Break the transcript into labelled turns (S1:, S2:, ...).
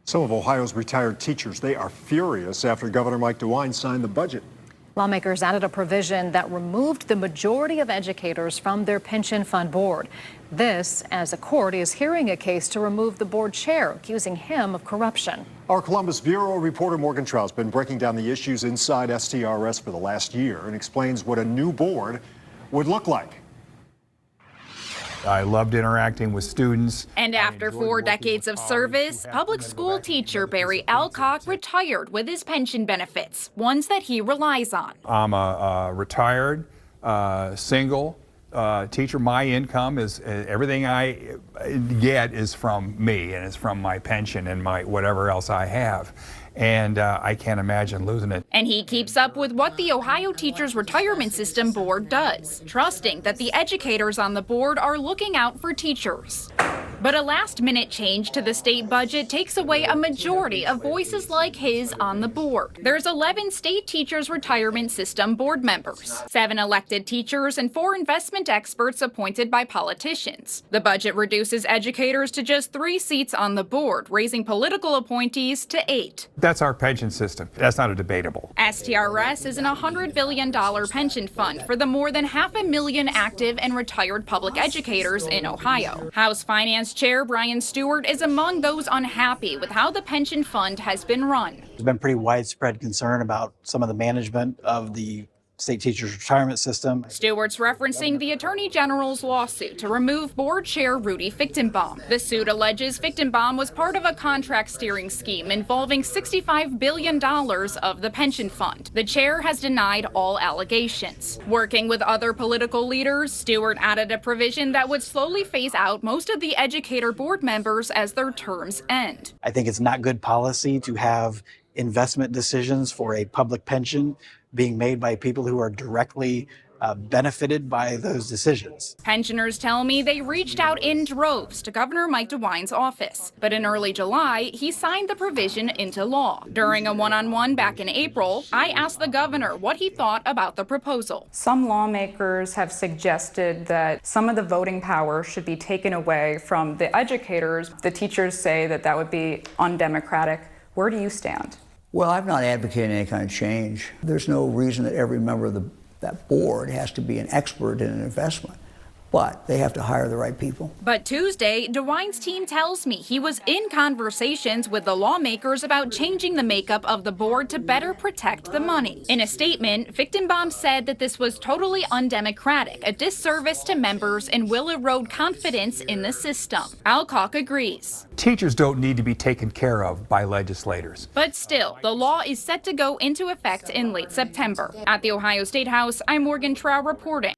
S1: Some of Ohio's retired teachers, they are furious after Governor Mike DeWine signed the budget.
S2: Lawmakers added a provision that removed the majority of educators from their pension fund board. This, as a court is hearing a case to remove the board chair, accusing him of corruption.
S1: Our Columbus Bureau reporter Morgan Trout's been breaking down the issues inside STRS for the last year and explains what a new board would look like.
S3: I loved interacting with students.
S4: And after 4 decades of service, public school teacher Barry Alcock retired with his pension benefits, ones that he relies on.
S3: I'm a retired, single teacher. My income is everything I get is from me, and it's from my pension and my whatever else I have. And I can't imagine losing it.
S4: And he keeps up with what the Ohio Teachers Retirement System Board does, trusting that the educators on the board are looking out for teachers. But a last-minute change to the state budget takes away a majority of voices like his on the board. There's 11 state teachers retirement system board members, 7 elected teachers, and 4 investment experts appointed by politicians. The budget reduces educators to just 3 seats on the board, raising political appointees to 8.
S3: That's our pension system. That's not a debatable.
S4: STRS is an $100 billion pension fund for the more than 500,000 active and retired public educators in Ohio. House Finance Chair Brian Stewart is among those unhappy with how the pension fund has been run.
S5: There's been pretty widespread concern about some of the management of the state teachers retirement system.
S4: Stewart's referencing the Attorney General's lawsuit to remove board chair Rudy Fichtenbaum. The suit alleges Fichtenbaum was part of a contract steering scheme involving $65 billion of the pension fund. The chair has denied all allegations. Working with other political leaders, Stewart added a provision that would slowly phase out most of the educator board members as their terms end.
S5: I think it's not good policy to have investment decisions for a public pension being made by people who are directly benefited by those decisions.
S4: Pensioners tell me they reached out in droves to Governor Mike DeWine's office, but in early July, he signed the provision into law. During a one-on-one back in April, I asked the governor what he thought about the proposal.
S6: Some lawmakers have suggested that some of the voting power should be taken away from the educators. The teachers say that that would be undemocratic. Where do you stand?
S7: Well, I've not advocated any kind of change. There's no reason that every member of that board has to be an expert in an investment, but they have to hire the right people.
S4: But Tuesday, DeWine's team tells me he was in conversations with the lawmakers about changing the makeup of the board to better protect the money. In a statement, Fichtenbaum said that this was totally undemocratic, a disservice to members, and will erode confidence in the system. Alcock agrees.
S3: Teachers don't need to be taken care of by legislators.
S4: But still, the law is set to go into effect in late September. At the Ohio State House, I'm Morgan Trout reporting.